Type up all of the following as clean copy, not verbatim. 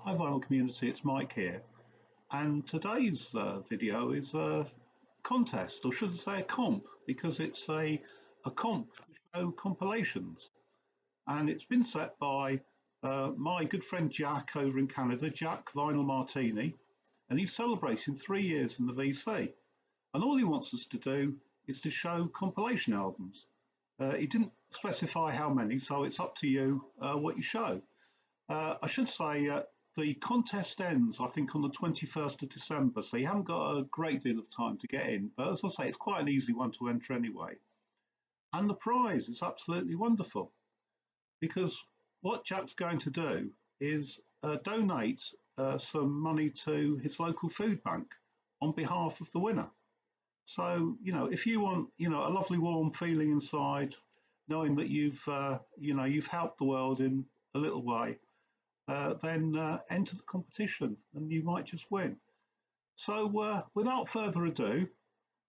Hi vinyl community, it's Mike here, and today's video is a contest, or should I say a comp, because it's a comp to show compilations, and it's been set by my good friend Jack over in Canada, Jack Vinyl Martini, and he's celebrating 3 years in the VC, and all he wants us to do is to show compilation albums. He didn't specify how many, so it's up to you what you show. I should say the contest ends, I think, on the 21st of December, so you haven't got a great deal of time to get in. But as I say, it's quite an easy one to enter anyway. And the prize is absolutely wonderful, because what Jack's going to do is donate some money to his local food bank on behalf of the winner. So, if you want, a lovely warm feeling inside, knowing that you've helped the world in a little way, then enter the competition and you might just win. So without further ado,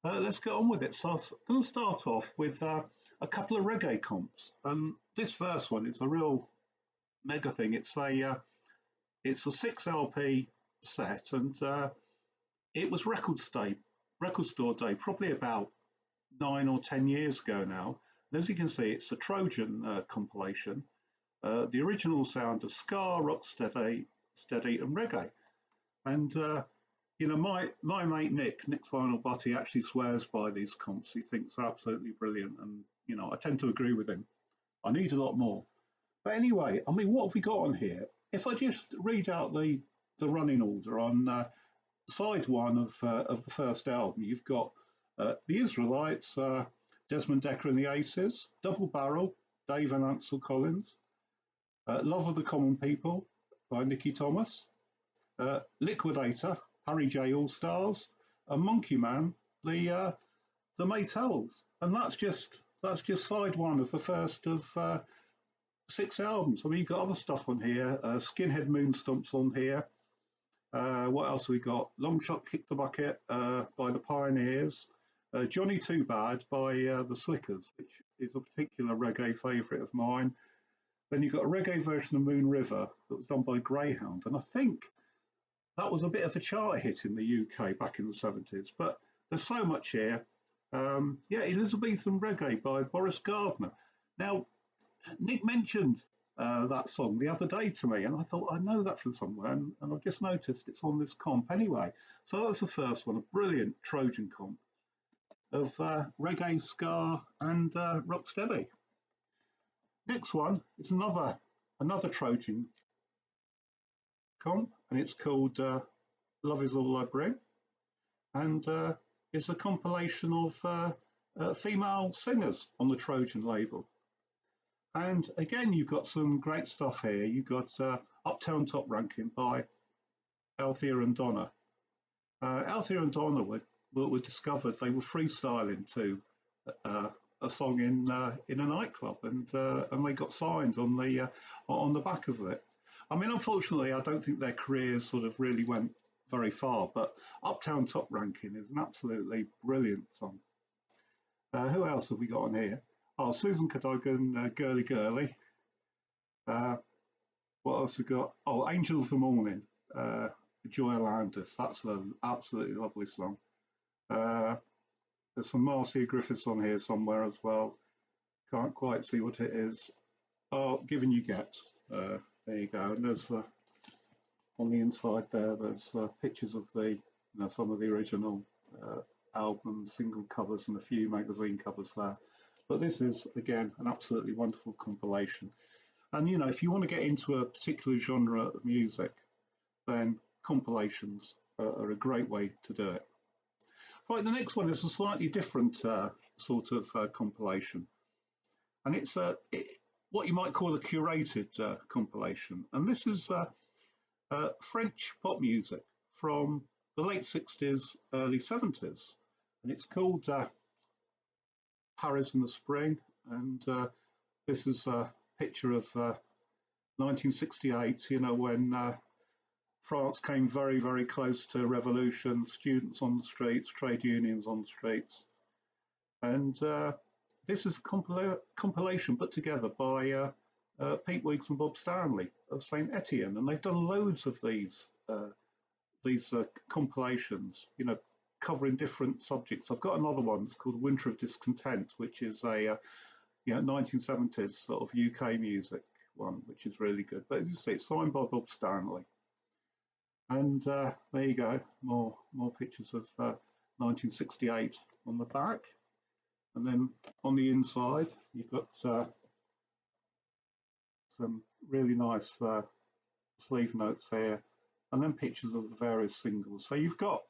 let's get on with it. So I'm going to start off with a couple of reggae comps, and this first one is a real mega thing. It's a 6 LP set, and it was record store day, probably about 9 or 10 years ago now. And as you can see, it's a Trojan compilation. The original sound of ska, rock steady, and reggae. And my mate Nick's Vinyl Butty actually swears by these comps. He thinks they're absolutely brilliant, and I tend to agree with him. I need a lot more. But anyway, I mean, what have we got on here? If I just read out the running order on side one of the first album, you've got the Israelites, Desmond Dekker and the Aces, Double Barrel, Dave and Ansel Collins. Love of the Common People by Nicky Thomas, Liquidator, Harry J. All Stars, and Monkey Man, the Maytals, and that's just side one of the first of 6 albums. I mean, you've got other stuff on here. Skinhead Moonstomps on here. What else have we got? Long Shot Kick the Bucket by the Pioneers. Johnny Too Bad by the Slickers, which is a particular reggae favourite of mine. Then you've got a reggae version of Moon River that was done by Greyhound, and I think that was a bit of a chart hit in the UK back in the 70s. But there's so much here. Elizabethan Reggae by Boris Gardner. Now, Nick mentioned that song the other day to me, and I thought, I know that from somewhere, and I've just noticed it's on this comp anyway. So that's the first one, a brilliant Trojan comp of reggae, ska, and rocksteady. Next one is another Trojan comp, and it's called Love Is All I Bring, and it's a compilation of female singers on the Trojan label. And again, you've got some great stuff here. You've got Uptown Top Ranking by Althea and Donna. Althea and Donna were discovered, they were freestyling to a song in a nightclub, and they got signed on the back of it. I mean, unfortunately, I don't think their careers sort of really went very far, but Uptown Top Ranking is an absolutely brilliant song. Who else have we got on here? Oh, Susan Cadogan, Girly Girly. What else have we got? Oh, Angel of the Morning, Joy Landis. That's an absolutely lovely song. There's some Marcia Griffiths on here somewhere as well. Can't quite see what it is. Oh, Given You Get. There you go. And there's on the inside there's pictures of some of the original album single covers and a few magazine covers there. But this is, again, an absolutely wonderful compilation. And if you want to get into a particular genre of music, then compilations are a great way to do it. Right, the next one is a slightly different sort of compilation, and it's what you might call a curated compilation. And this is French pop music from the late 60s, early 70s, and it's called Paris in the Spring. And this is a picture of 1968, when France came very, very close to revolution, students on the streets, trade unions on the streets. And this is a compilation put together by Pete Weeks and Bob Stanley of St Etienne, and they've done loads of these compilations, covering different subjects. I've got another one that's called Winter of Discontent, which is a 1970s sort of UK music one, which is really good. But as you see, it's signed by Bob Stanley. And there you go, more pictures of 1968 on the back. And then on the inside, you've got some really nice sleeve notes here, and then pictures of the various singles. So you've got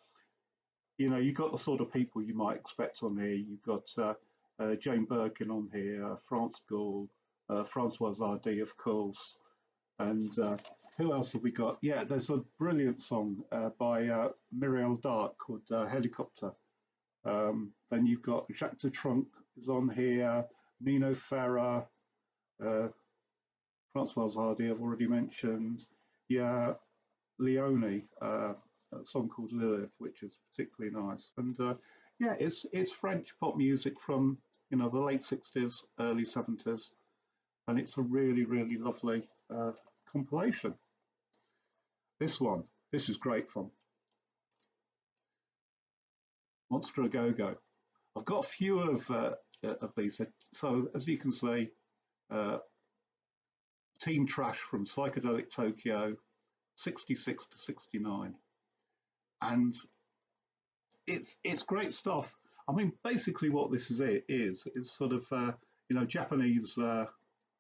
the sort of people you might expect on here. You've got Jane Birkin on here, France Gall, Francois Hardy, of course, and who else have we got? Yeah, there's a brilliant song by Muriel Dart called Helicopter. Then you've got Jacques de Trunk is on here, Nino Ferrer, Francois Hardy I've already mentioned. Yeah, Leone, a song called Lilith, which is particularly nice. And yeah, it's French pop music from the late 60s, early 70s, and it's a really, really lovely compilation. This is great fun. Monster A Go Go. I've got a few of these. So as you can see, Teen Trash from Psychedelic Tokyo, 66 to 69, and it's great stuff. I mean, basically what this is sort of Japanese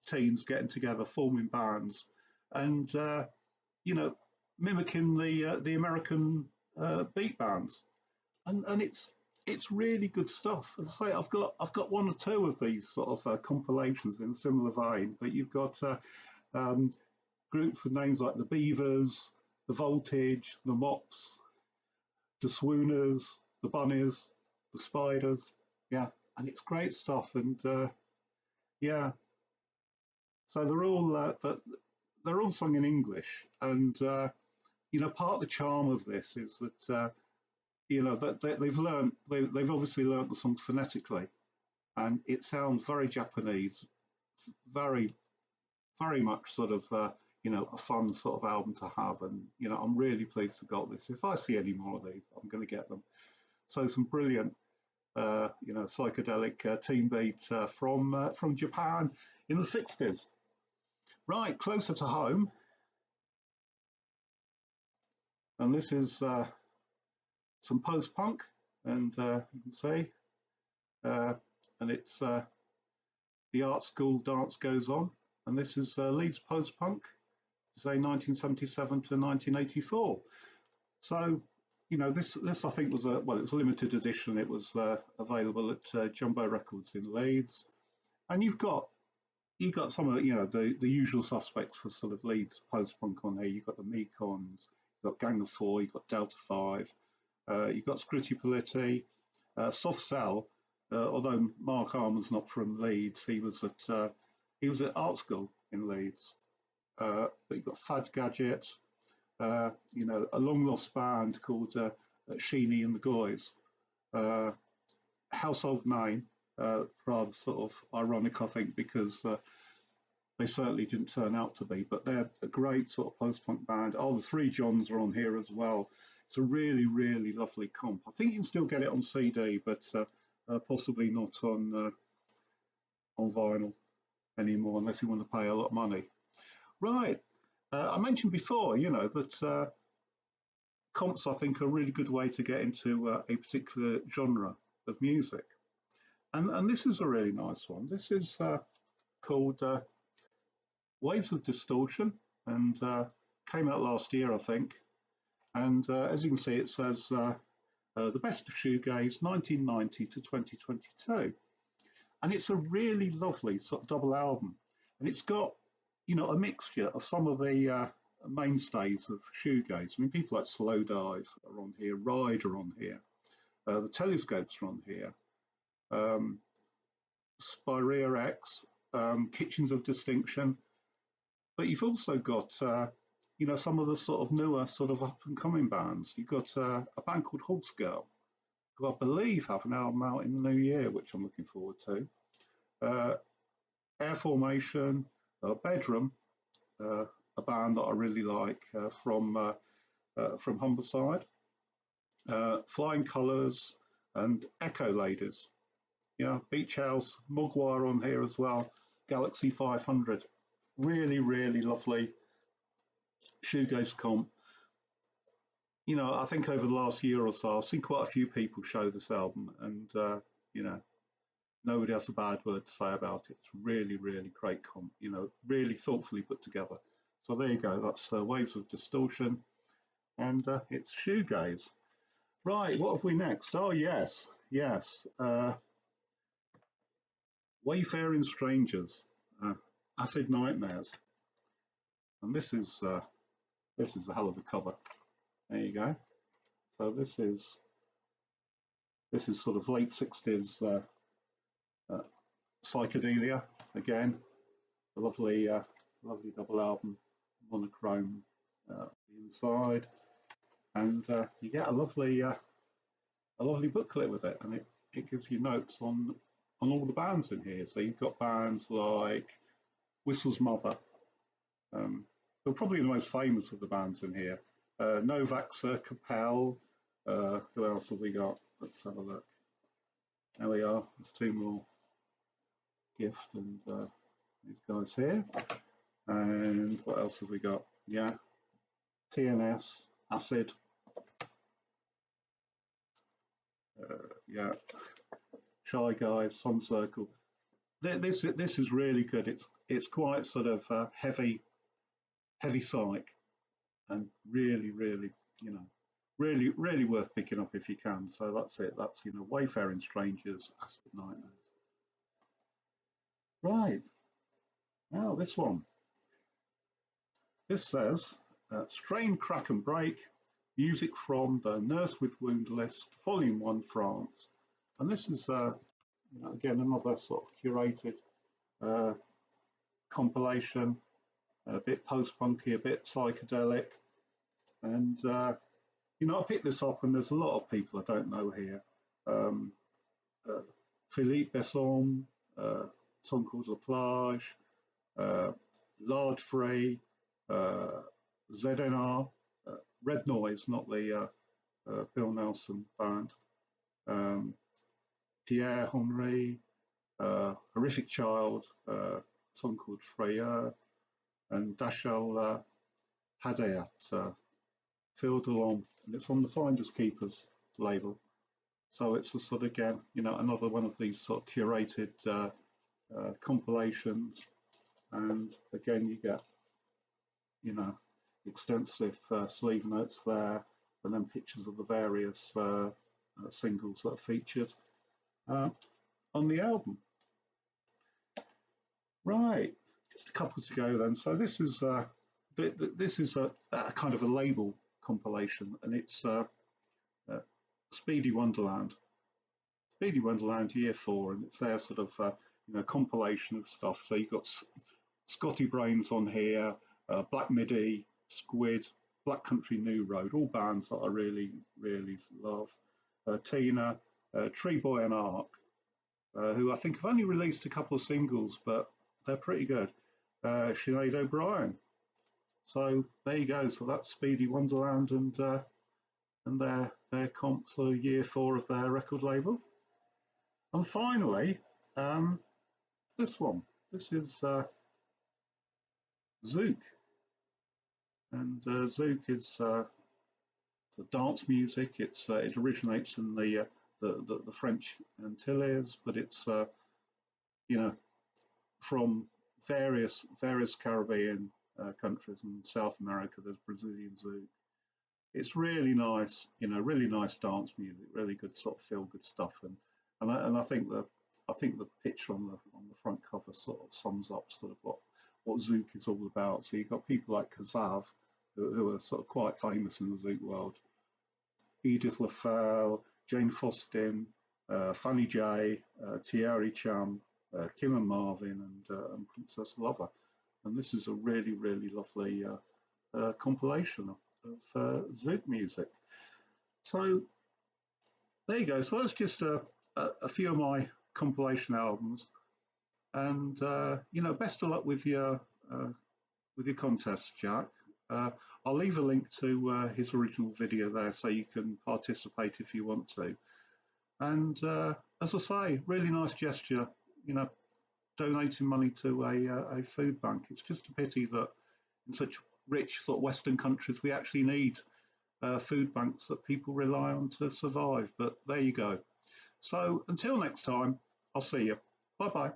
teens getting together, forming bands, and mimicking the American beat bands, and it's really good stuff. As I say, I've got one or two of these sort of compilations in a similar vein, but you've got groups with names like the Beavers, the Voltage, the Mops, the Swooners, the Bunnies, the Spiders, yeah, and it's great stuff. And yeah, so they're all sung in English, and part of the charm of this is that that they've obviously learnt the songs phonetically, and it sounds very Japanese, very very much sort of a fun sort of album to have. And I'm really pleased to got this. If I see any more of these, I'm going to get them. So some brilliant psychedelic teen beat from Japan in the 60s. Right, closer to home, and this is some post-punk, and you can see and it's The Art School Dance Goes On, and this is Leeds post-punk, say 1977 to 1984. So this I think was it was a limited edition. It was available at Jumbo Records in Leeds, and you've got some of the usual suspects for sort of Leeds post-punk on here. You've got the Mekons, you've got Gang of Four, you've got Delta 5, you've got Scritti Politti, Soft Cell. Although Mark Armour's not from Leeds, he was at art school in Leeds. But you've got Fad Gadget, a long lost band called Sheeny and the Goys, Household Name, rather sort of ironic, I think, because they certainly didn't turn out to be, but they're a great sort of post-punk band. Oh, the Three Johns are on here as well. It's a really, really lovely comp. I think you can still get it on CD, but possibly not on vinyl anymore, unless you want to pay a lot of money. Right. I mentioned before, that comps, I think, are a really good way to get into a particular genre of music. And this is a really nice one. This is called Waves of Distortion, and came out last year, I think. And as you can see, it says the best of shoegaze 1990 to 2022. And it's a really lovely sort of double album. And it's got, a mixture of some of the mainstays of shoegaze. I mean, people like Slow Dive are on here, Ride are on here, the Telescopes are on here, Spirea X, Kitchens of Distinction. But you've also got, some of the sort of newer, sort of up and coming bands. You've got a band called Horse Girl, who I believe have an album out in the new year, which I'm looking forward to. Air Formation, Bedroom, a band that I really like from Humberside, Flying Colours, and Echo Ladies. Yeah, Beach House, Mugwire on here as well, Galaxy 500. Really, really lovely shoegaze comp. You know, I think over the last year or so, I've seen quite a few people show this album, and you know, nobody has a bad word to say about it. It's really, really great comp. You know, really thoughtfully put together. So there you go. That's Waves of Distortion, and it's shoegaze. Right, what have we next? Oh yes, yes. Wayfaring Strangers, Acid Nightmares, and this is a hell of a cover. There you go. So this is sort of late 60s uh, psychedelia again. A lovely double album, monochrome inside, and you get a lovely booklet with it, and it gives you notes on all the bands in here. So you've got bands like Whistle's Mother, who are probably the most famous of the bands in here. Novaxer, Capel, who else have we got? Let's have a look. There we are. There's two more. Gift and these guys here. And what else have we got? Yeah, TNS, Acid. Yeah, Shy Guys, Sun Circle. This is really good. It's quite sort of heavy psych, and really you know really worth picking up if you can. So that's it. That's Wayfaring Strangers, Acid Nightmares. Right, now this one. This says Strain, Crack and Break, music from the Nurse with Wound list, Volume 1, France. And this is again another sort of curated uh, compilation, a bit post-punky, a bit psychedelic, and I picked this up, and there's a lot of people I don't know here. Um, uh, Philippe Besson, song called La Plage, Large Free, ZNR, Red Noise, not the Bill Nelson band, Pierre Henry, Horrific Child, song called Freyeur, and Dachel Hadayat, Phil Delon, and it's on the Finders Keepers label. So it's a sort of, again, another one of these sort of curated compilations, and again you get, extensive sleeve notes there, and then pictures of the various singles that are featured on the album. Right, just a couple to go then. So this is a kind of a label compilation, and it's Speedy Wonderland. Speedy Wonderland Year 4, and it's their sort of compilation of stuff. So you've got Scotty Brains on here, Black Midi, Squid, Black Country New Road, all bands that I really love. Tina, Tree Boy and Ark, who I think have only released a couple of singles, but they're pretty good. Sinead O'Brien. So there you go. So that's Speedy Wonderland and their comp for Year 4 of their record label. And finally, this one. This is Zouk, and Zouk is dance music. It originates in the French Antilles, but it's from various Caribbean countries, and South America. There's Brazilian Zouk. It's really nice, really nice dance music, really good sort of feel good stuff, and I think the picture on the front cover sort of sums up sort of what Zouk is all about. So you've got people like Kazav, who are sort of quite famous in the Zouk world, Edith LaFell, Jane Fostin, Fanny J, Thierry Cham, Kim and Marvin, and Princess Lover. And this is a really lovely compilation of Zouk music. So there you go. So that's just a few of my compilation albums, and best of luck with your with your contest, Jack. I'll leave a link to his original video there so you can participate if you want to. And as I say, really nice gesture, you know, donating money to a food bank. It's just a pity that in such rich sort of Western countries we actually need food banks that people rely on to survive. But there you go. So until next time, I'll see you. Bye bye.